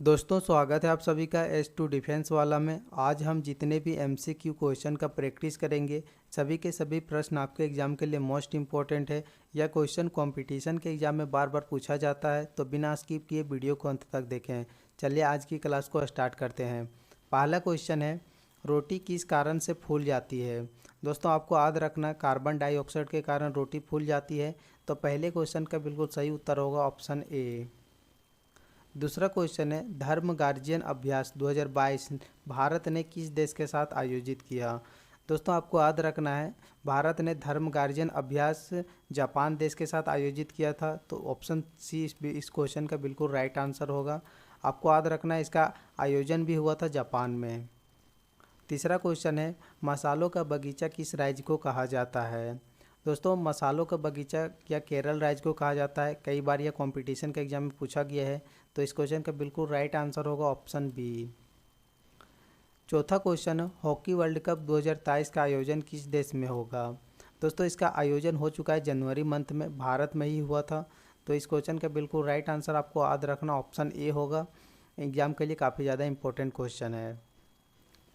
दोस्तों स्वागत है आप सभी का S2 डिफेंस वाला में। आज हम जितने भी MCQ क्वेश्चन का प्रैक्टिस करेंगे, सभी के सभी प्रश्न आपके एग्ज़ाम के लिए मोस्ट इम्पॉर्टेंट है। यह क्वेश्चन कंपटीशन के एग्ज़ाम में बार बार पूछा जाता है, तो बिना स्किप किए वीडियो को अंत तक देखें। चलिए आज की क्लास को स्टार्ट करते हैं। पहला क्वेश्चन है, रोटी किस कारण से फूल जाती है। दोस्तों आपको याद रखना, कार्बन डाइऑक्साइड के कारण रोटी फूल जाती है। तो पहले क्वेश्चन का बिल्कुल सही उत्तर होगा ऑप्शन ए। दूसरा क्वेश्चन है, धर्म गार्जियन अभ्यास 2022 भारत ने किस देश के साथ आयोजित किया। दोस्तों आपको याद रखना है, भारत ने धर्म गार्जियन अभ्यास जापान देश के साथ आयोजित किया था। तो ऑप्शन सी इस क्वेश्चन का बिल्कुल राइट आंसर होगा। आपको याद रखना है, इसका आयोजन भी हुआ था जापान में। तीसरा क्वेश्चन है, मसालों का बगीचा किस राज्य को कहा जाता है। दोस्तों मसालों का बगीचा या केरल राज्य को कहा जाता है। कई बार यह कंपटीशन के एग्जाम में पूछा गया है। तो इस क्वेश्चन का बिल्कुल राइट आंसर होगा ऑप्शन बी। चौथा क्वेश्चन है, हॉकी वर्ल्ड कप 2023 का आयोजन किस देश में होगा। दोस्तों इसका आयोजन हो चुका है जनवरी मंथ में, भारत में ही हुआ था। तो इस क्वेश्चन का बिल्कुल राइट आंसर आपको याद रखना ऑप्शन ए होगा। एग्जाम के लिए काफ़ी ज़्यादा इंपॉर्टेंट क्वेश्चन है।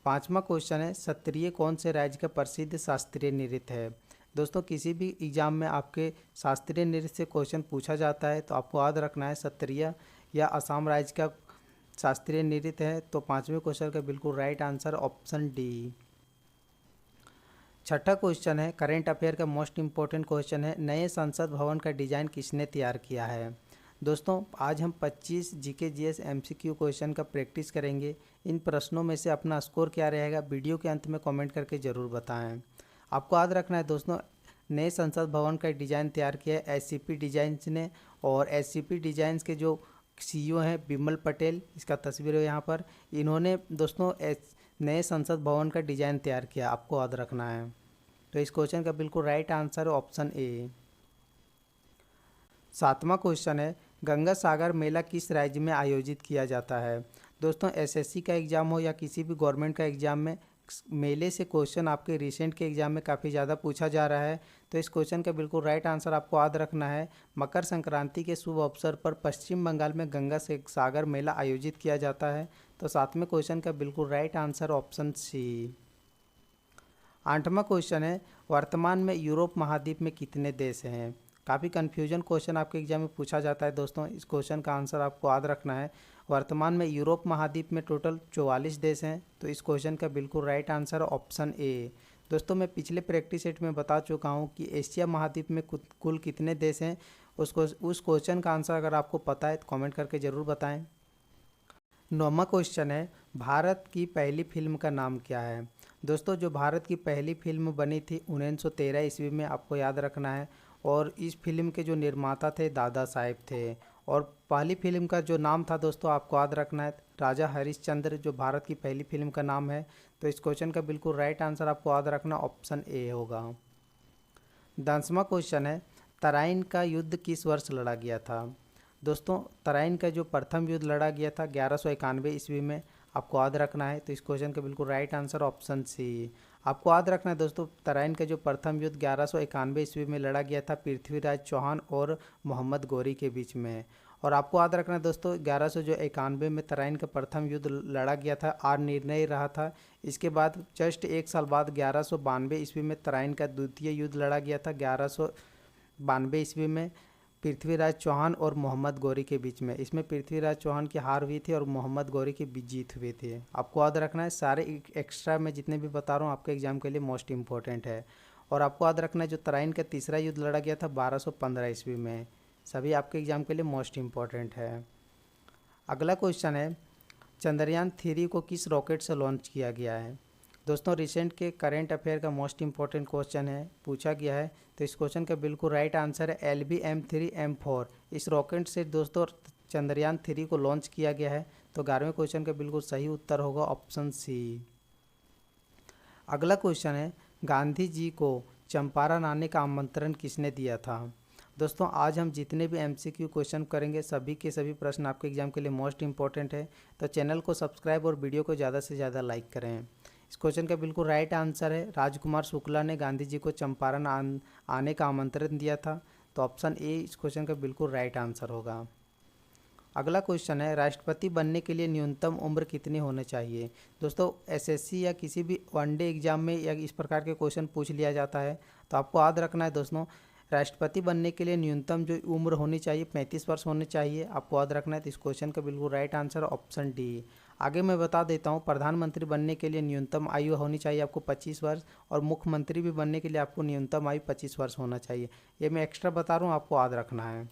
पांचवा क्वेश्चन है, सत्रिय कौन से राज्य का प्रसिद्ध शास्त्रीय नृत्य है। दोस्तों किसी भी एग्जाम में आपके शास्त्रीय नृत्य से क्वेश्चन पूछा जाता है, तो आपको याद रखना है सत्रिय या असम राज्य का शास्त्रीय नृत्य है। तो पांचवें क्वेश्चन का बिल्कुल राइट आंसर ऑप्शन डी। छठा क्वेश्चन है, करेंट अफेयर का मोस्ट इम्पोर्टेंट क्वेश्चन है, नए संसद भवन का डिज़ाइन किसने तैयार किया है। दोस्तों आज हम 25 जीके जीएस MCQ क्वेश्चन का प्रैक्टिस करेंगे। इन प्रश्नों में से अपना स्कोर क्या रहेगा वीडियो के अंत में कमेंट करके ज़रूर बताएं। आपको याद रखना है दोस्तों, नए संसद भवन का डिज़ाइन तैयार किया है SCP डिज़ाइंस ने। और SCP डिज़ाइंस के जो CEO हैं बिमल पटेल, इसका तस्वीर है यहाँ पर, इन्होंने दोस्तों नए संसद भवन का डिज़ाइन तैयार किया। आपको याद रखना है। तो इस क्वेश्चन का बिल्कुल राइट आंसर ऑप्शन ए। सातवां क्वेश्चन है, गंगा सागर मेला किस राज्य में आयोजित किया जाता है। दोस्तों SSC का एग्ज़ाम हो या किसी भी गवर्नमेंट का एग्ज़ाम में मेले से क्वेश्चन आपके रिसेंट के एग्ज़ाम में काफ़ी ज़्यादा पूछा जा रहा है। तो इस क्वेश्चन का बिल्कुल राइट आंसर आपको याद रखना है, मकर संक्रांति के शुभ अवसर पर पश्चिम बंगाल में गंगा सागर मेला आयोजित किया जाता है। तो सातवें क्वेश्चन का बिल्कुल राइट आंसर ऑप्शन सी। आठवां क्वेश्चन है, वर्तमान में यूरोप महाद्वीप में कितने देश हैं। काफ़ी कन्फ्यूजन क्वेश्चन आपके एग्जाम में पूछा जाता है दोस्तों। इस क्वेश्चन का आंसर आपको याद रखना है, वर्तमान में यूरोप महाद्वीप में टोटल 44 देश हैं। तो इस क्वेश्चन का बिल्कुल राइट आंसर ऑप्शन ए। दोस्तों मैं पिछले प्रैक्टिस सेट में बता चुका हूँ कि एशिया महाद्वीप में कुल कितने देश हैं। उस क्वेश्चन का आंसर अगर आपको पता है तो कमेंट करके ज़रूर बताएँ। नौवां क्वेश्चन है, भारत की पहली फिल्म का नाम क्या है। दोस्तों जो भारत की पहली फिल्म बनी थी 1913 ईस्वी में, आपको याद रखना है। और इस फिल्म के जो निर्माता थे दादा साहेब थे। और पहली फिल्म का जो नाम था दोस्तों आपको याद रखना है, राजा हरिश्चंद्र, जो भारत की पहली फिल्म का नाम है। तो इस क्वेश्चन का बिल्कुल राइट आंसर आपको याद रखना ऑप्शन ए होगा। 10वां क्वेश्चन है, तराइन का युद्ध किस वर्ष लड़ा गया था। दोस्तों तराइन का जो प्रथम युद्ध लड़ा गया था 1191 ईस्वी में, आपको याद रखना है। तो इस क्वेश्चन का बिल्कुल राइट आंसर ऑप्शन सी। आपको याद रखना है दोस्तों, तराइन का जो प्रथम युद्ध 1191 ईस्वी में लड़ा गया था पृथ्वीराज चौहान और मोहम्मद गौरी के बीच में। और आपको याद रखना है दोस्तों, 1191 में तराइन का प्रथम युद्ध लड़ा गया था और निर्णय रहा था। इसके बाद जस्ट एक साल बाद 1192 ईस्वी में तराइन का द्वितीय युद्ध लड़ा गया था 1192 ईस्वी में पृथ्वीराज चौहान और मोहम्मद गौरी के बीच में। इसमें पृथ्वीराज चौहान की हार हुई थी और मोहम्मद गौरी की जीत हुई थी। आपको याद रखना है, सारे एक्स्ट्रा में जितने भी बता रहा हूँ आपके एग्जाम के लिए मोस्ट इंपॉर्टेंट है। और आपको याद रखना है, जो तराइन का तीसरा युद्ध लड़ा गया था 1215 ईस्वी में। सभी आपके एग्जाम के लिए मोस्ट इंपॉर्टेंट है। अगला क्वेश्चन है, चंद्रयान 3 को किस रॉकेट से लॉन्च किया गया है। दोस्तों रिसेंट के करेंट अफेयर का मोस्ट इंपॉर्टेंट क्वेश्चन है, पूछा गया है। तो इस क्वेश्चन का बिल्कुल राइट आंसर है LVM-3M4। इस रॉकेट से दोस्तों चंद्रयान 3 को लॉन्च किया गया है। तो 11वें क्वेश्चन का बिल्कुल सही उत्तर होगा ऑप्शन सी। अगला क्वेश्चन है, गांधी जी को चंपारण आने का आमंत्रण किसने दिया था। दोस्तों आज हम जितने भी MCQ क्वेश्चन करेंगे सभी के सभी प्रश्न आपके एग्जाम के लिए मोस्ट इंपॉर्टेंट है। तो चैनल को सब्सक्राइब और वीडियो को ज़्यादा से ज़्यादा लाइक करें। इस क्वेश्चन का बिल्कुल राइट आंसर है, राजकुमार शुक्ला ने गांधी जी को चंपारण आने का आमंत्रण दिया था। तो ऑप्शन ए इस क्वेश्चन का बिल्कुल राइट आंसर होगा। अगला क्वेश्चन है, राष्ट्रपति बनने के लिए न्यूनतम उम्र कितनी होनी चाहिए। दोस्तों एसएससी या किसी भी वनडे एग्जाम में या इस प्रकार के क्वेश्चन पूछ लिया जाता है, तो आपको याद रखना है दोस्तों, राष्ट्रपति बनने के लिए न्यूनतम जो उम्र होनी चाहिए 35 वर्ष होनी चाहिए, आपको याद रखना है। तो इस क्वेश्चन का बिल्कुल राइट आंसर ऑप्शन डी। आगे मैं बता देता हूँ, प्रधानमंत्री बनने के लिए न्यूनतम आयु होनी चाहिए आपको 25 वर्ष, और मुख्यमंत्री भी बनने के लिए आपको न्यूनतम आयु 25 वर्ष होना चाहिए। ये मैं एक्स्ट्रा बता रहा हूँ, आपको याद रखना है।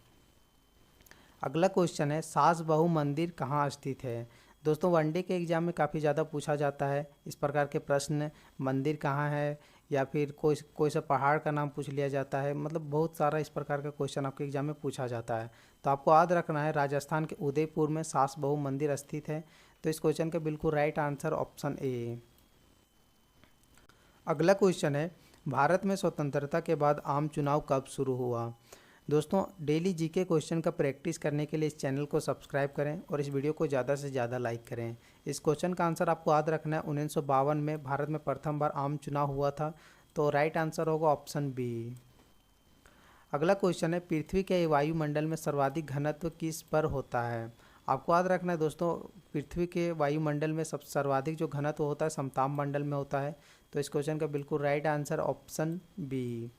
अगला क्वेश्चन है, सास बहू मंदिर कहाँ स्थित है। दोस्तों वनडे के एग्जाम में काफ़ी ज़्यादा पूछा जाता है इस प्रकार के प्रश्न, मंदिर कहाँ है या फिर कोई सा पहाड़ का नाम पूछ लिया जाता है, मतलब बहुत सारा इस प्रकार का क्वेश्चन आपके एग्जाम में पूछा जाता है। तो आपको याद रखना है, राजस्थान के उदयपुर में सास बहू मंदिर स्थित है। तो इस क्वेश्चन का बिल्कुल राइट आंसर ऑप्शन ए। अगला क्वेश्चन है, भारत में स्वतंत्रता के बाद आम चुनाव कब शुरू हुआ। दोस्तों डेली जीके क्वेश्चन का प्रैक्टिस करने के लिए इस चैनल को सब्सक्राइब करें और इस वीडियो को ज़्यादा से ज़्यादा लाइक करें। इस क्वेश्चन का आंसर आपको याद रखना है, 1952 में भारत में प्रथम बार आम चुनाव हुआ था। तो राइट आंसर होगा ऑप्शन बी। अगला क्वेश्चन है, पृथ्वी के वायुमंडल में सर्वाधिक घनत्व किस पर होता है। आपको याद रखना है दोस्तों, पृथ्वी के वायुमंडल में सर्वाधिक जो घनत्व होता है समताप मंडल में होता है। तो इस क्वेश्चन का बिल्कुल राइट आंसर ऑप्शन बी।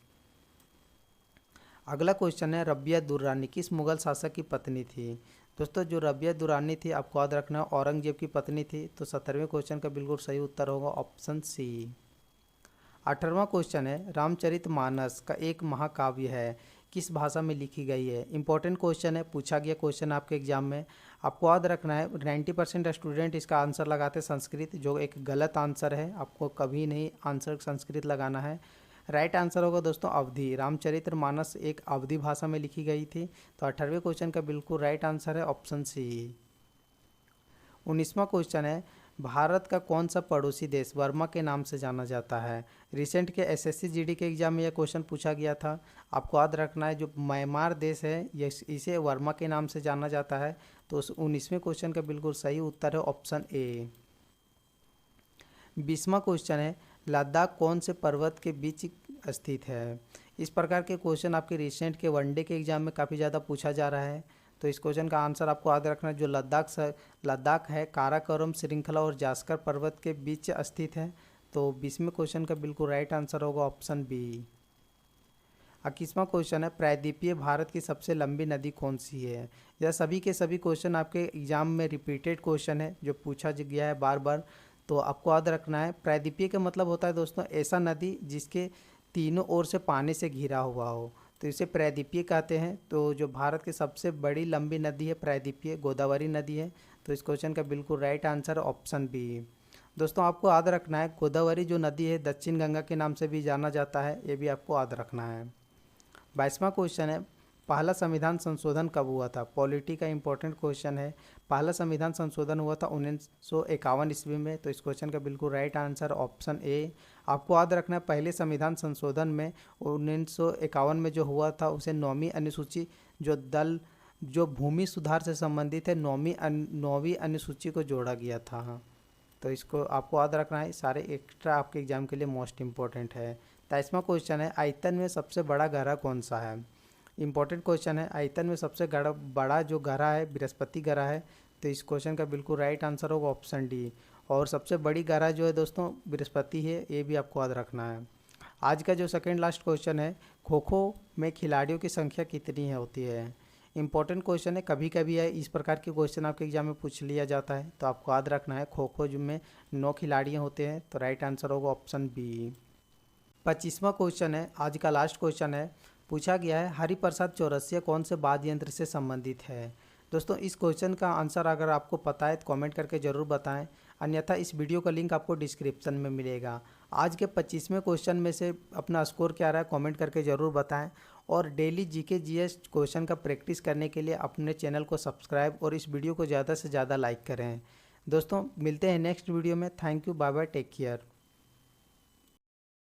अगला क्वेश्चन है, रबिया दुर्रानी किस मुगल शासक की पत्नी थी। दोस्तों जो रबिया दुर्रानी थी आपको याद रखना औरंगजेब की पत्नी थी। तो 17वें क्वेश्चन का बिल्कुल सही उत्तर होगा ऑप्शन सी। 18वां क्वेश्चन है, रामचरितमानस का एक महाकाव्य है, किस भाषा में लिखी गई है। इंपॉर्टेंट क्वेश्चन है, पूछा गया क्वेश्चन आपके एग्जाम में। आपको याद रखना है 90% स्टूडेंट इसका आंसर लगाते संस्कृत, जो एक गलत आंसर है। आपको कभी नहीं आंसर संस्कृत लगाना है। राइट आंसर होगा दोस्तों अवधी। रामचरितमानस एक अवधी भाषा में लिखी गई थी। तो 18वें क्वेश्चन का बिल्कुल राइट आंसर है ऑप्शन सी। 19वां क्वेश्चन है, भारत का कौन सा पड़ोसी देश वर्मा के नाम से जाना जाता है। रिसेंट के एसएससी जीडी के एग्जाम में यह क्वेश्चन पूछा गया था। आपको याद रखना है, जो म्यांमार देश है ये इसे वर्मा के नाम से जाना जाता है। तो उस 19वें क्वेश्चन का बिल्कुल सही उत्तर है ऑप्शन ए। 20वां क्वेश्चन है, लद्दाख कौन से पर्वत के बीच स्थित है। इस प्रकार के क्वेश्चन आपके रिसेंट के वनडे के एग्जाम में काफ़ी ज़्यादा पूछा जा रहा है। तो इस क्वेश्चन का आंसर आपको याद रखना है, जो लद्दाख है काराकोरम श्रृंखला और जास्कर पर्वत के बीच स्थित है। तो 20वें क्वेश्चन का बिल्कुल राइट आंसर होगा ऑप्शन बी। 21वां क्वेश्चन है, प्रायद्वीपीय भारत की सबसे लंबी नदी कौन सी है। यह सभी के सभी क्वेश्चन आपके एग्जाम में रिपीटेड क्वेश्चन है, जो पूछा गया है बार बार। तो आपको याद रखना है, प्रायद्वीपीय का मतलब होता है दोस्तों ऐसा नदी जिसके तीनों ओर से पानी से घिरा हुआ हो, तो इसे प्रायद्वीपीय कहते हैं। तो जो भारत की सबसे बड़ी लंबी नदी है प्रायद्वीपीय गोदावरी नदी है। तो इस क्वेश्चन का बिल्कुल राइट आंसर ऑप्शन बी। दोस्तों आपको याद रखना है, गोदावरी जो नदी है दक्षिण गंगा के नाम से भी जाना जाता है, ये भी आपको याद रखना है। 22वां क्वेश्चन है, पहला संविधान संशोधन कब हुआ था। पॉलिटी का इंपॉर्टेंट क्वेश्चन है। पहला संविधान संशोधन हुआ था 1951 ईस्वी में। तो इस क्वेश्चन का बिल्कुल राइट आंसर ऑप्शन ए। आपको याद रखना है, पहले संविधान संशोधन में 1951 में जो हुआ था उसे 9वीं अनुसूची जो भूमि सुधार से संबंधित है 9वीं अनुसूची को जोड़ा गया था। तो इसको आपको याद रखना है, सारे एक्स्ट्रा आपके एग्जाम के लिए मोस्ट इंपॉर्टेंट है। 23वां क्वेश्चन है, आयतन में सबसे बड़ा ग्रह कौन सा है। इंपॉर्टेंट क्वेश्चन है, आयतन में सबसे बड़ा जो ग्रह है बृहस्पति ग्रह है। तो इस क्वेश्चन का बिल्कुल राइट आंसर होगा ऑप्शन डी। और सबसे बड़ी ग्रह जो है दोस्तों बृहस्पति है, ये भी आपको याद रखना है। आज का जो सेकंड लास्ट क्वेश्चन है, खो खो में खिलाड़ियों की संख्या कितनी होती है। इंपॉर्टेंट क्वेश्चन है, कभी कभी है इस प्रकार के क्वेश्चन आपके एग्जाम में पूछ लिया जाता है। तो आपको याद रखना है, खो खो में 9 खिलाड़ी होते हैं। तो राइट आंसर होगा ऑप्शन बी। 25वां क्वेश्चन है, आज का लास्ट क्वेश्चन है, पूछा गया है हरिप्रसाद चौरसिया कौन से वाद्य यंत्र से संबंधित है। दोस्तों इस क्वेश्चन का आंसर अगर आपको पता है तो कमेंट करके ज़रूर बताएं, अन्यथा इस वीडियो का लिंक आपको डिस्क्रिप्शन में मिलेगा। आज के 25वें क्वेश्चन में से अपना स्कोर क्या रहा है कमेंट करके ज़रूर बताएं। और डेली जीके जीएस क्वेश्चन का प्रैक्टिस करने के लिए अपने चैनल को सब्सक्राइब और इस वीडियो को ज़्यादा से ज़्यादा लाइक करें। दोस्तों मिलते हैं नेक्स्ट वीडियो में। Thank you, bye bye, take care.